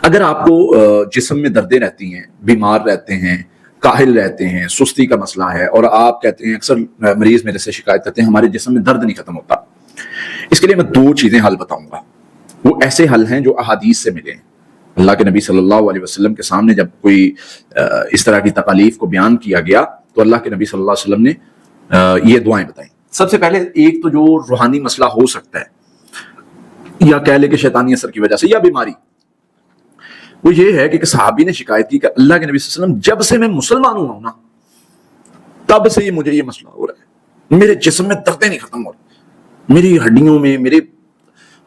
اگر آپ کو جسم میں دردیں رہتی ہیں، بیمار رہتے ہیں، کاہل رہتے ہیں، سستی کا مسئلہ ہے، اور آپ کہتے ہیں اکثر مریض میرے سے شکایت کرتے ہیں ہمارے جسم میں درد نہیں ختم ہوتا، اس کے لیے میں 2 چیزیں حل بتاؤں گا۔ وہ ایسے حل ہیں جو احادیث سے ملے ہیں۔ اللہ کے نبی صلی اللہ علیہ وسلم کے سامنے جب کوئی اس طرح کی تکالیف کو بیان کیا گیا تو اللہ کے نبی صلی اللہ علیہ وسلم نے یہ دعائیں بتائیں۔ سب سے پہلے ایک تو جو روحانی مسئلہ ہو سکتا ہے یا کہہ لے کہ شیطانی اثر کی وجہ سے یا بیماری، وہ یہ ہے کہ ایک صحابی نے شکایت کی کہ اللہ کے نبی صلی اللہ علیہ وسلم جب سے میں مسلمان ہوا ہوں نا تب سے مجھے یہ مسئلہ ہو رہا ہے، میرے جسم میں دردیں نہیں ختم ہو رہی، میری ہڈیوں میں، میرے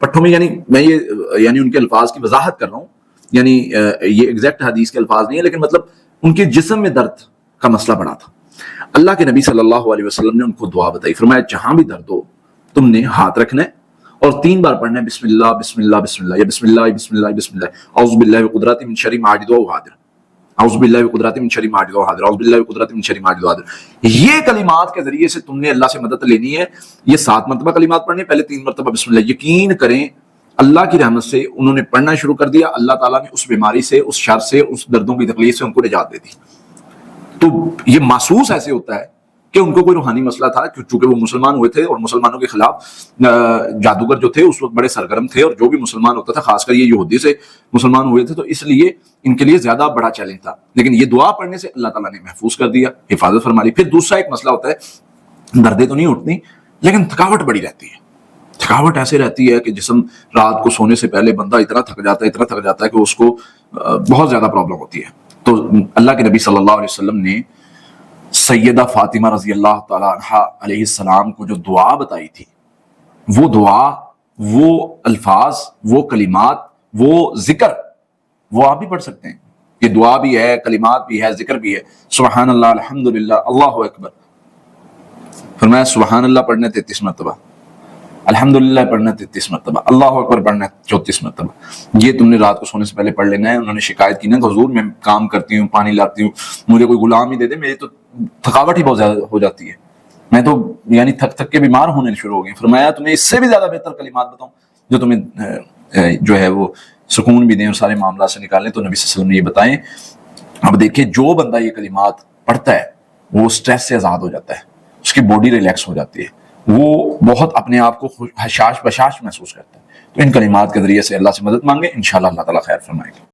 پٹھوں میں، یعنی میں یہ ان کے الفاظ کی وضاحت کر رہا ہوں، یعنی یہ ایگزیکٹ حدیث کے الفاظ نہیں ہے، لیکن مطلب ان کے جسم میں درد کا مسئلہ بڑا تھا۔ اللہ کے نبی صلی اللہ علیہ وسلم نے ان کو دعا بتائی، فرمایا جہاں بھی درد ہو تم نے ہاتھ رکھنا ہے اور 3 بار پڑھنا ہے بسم اللہ بسم اللہ بسم اللہ، یا بسم اللہ بسم اللہ بسم اللہ، اعوذ باللہ بقدرتی من شر ما اجد وحاضر، اعوذ باللہ بقدرتی من شر ما اجد وحاضر، اعوذ باللہ بقدرتی من شر ما اجد وحاضر۔ یہ کلمات کے ذریعے سے تم نے اللہ سے مدد لینی ہے۔ یہ 7 مرتبہ کلمات پڑھنے، پہلے 3 مرتبہ بسم اللہ۔ یقین کریں اللہ کی رحمت سے انہوں نے پڑھنا شروع کر دیا، اللہ تعالیٰ نے اس بیماری سے، اس شر سے، اس دردوں کی تکلیف سے ان کو نجات دے دی۔ تو یہ محسوس ایسے ہوتا ہے کہ ان کو کوئی روحانی مسئلہ تھا، چونکہ وہ مسلمان ہوئے تھے اور مسلمانوں کے خلاف جادوگر جو تھے اس وقت بڑے سرگرم تھے، اور جو بھی مسلمان ہوتا تھا خاص کر یہ یہودی سے مسلمان ہوئے تھے، تو اس لیے ان کے لیے زیادہ بڑا چیلنج تھا، لیکن یہ دعا پڑھنے سے اللہ تعالیٰ نے محفوظ کر دیا، حفاظت فرما لی۔ پھر دوسرا ایک مسئلہ ہوتا ہے، دردیں تو نہیں اٹھتی لیکن تھکاوٹ بڑی رہتی ہے۔ تھکاوٹ ایسے رہتی ہے کہ جسم رات کو سونے سے پہلے بندہ اتنا تھک جاتا ہے کہ اس کو بہت زیادہ پرابلم ہوتی ہے۔ تو اللہ کے نبی صلی اللہ علیہ وسلم نے سیدہ فاطمہ رضی اللہ تعالی عنہا علیہ السلام کو جو دعا بتائی تھی، وہ دعا، وہ الفاظ، وہ کلمات، وہ ذکر، وہ آپ بھی پڑھ سکتے ہیں۔ یہ دعا بھی ہے، کلمات بھی ہے، ذکر بھی ہے۔ سبحان اللہ، الحمدللہ، اللہ اکبر۔ فرمایا سبحان اللہ پڑھنا 33 مرتبہ، الحمدللہ پڑھنا 33 مرتبہ، اللہ اکبر پڑھنا 34 مرتبہ۔ یہ تم نے رات کو سونے سے پہلے پڑھ لینا ہے۔ انہوں نے شکایت کی نا کہ حضور میں کام کرتی ہوں، پانی لاتی ہوں، مجھے کوئی غلام ہی دے دے، میری تو تھکاوٹ ہی بہت زیادہ ہو جاتی ہے، میں تو یعنی تھک کے بیمار ہونے شروع ہو گئے۔ فرمایا تمہیں اس سے بھی زیادہ بہتر کلمات بتاؤں جو تمہیں جو ہے وہ سکون بھی دیں اور سارے معاملات سے نکالیں؟ تو نبی صلی اللہ علیہ وسلم نے یہ بتائیں۔ اب دیکھیں جو بندہ یہ کلمات پڑھتا ہے وہ سٹریس سے آزاد ہو جاتا ہے، اس کی باڈی ریلیکس ہو جاتی ہے، وہ بہت اپنے آپ کو حشاش بشاش محسوس کرتا ہے۔ تو ان کلمات کے ذریعے سے اللہ سے مدد مانگے، انشاءاللہ اللہ تعالیٰ خیر فرمائے گا۔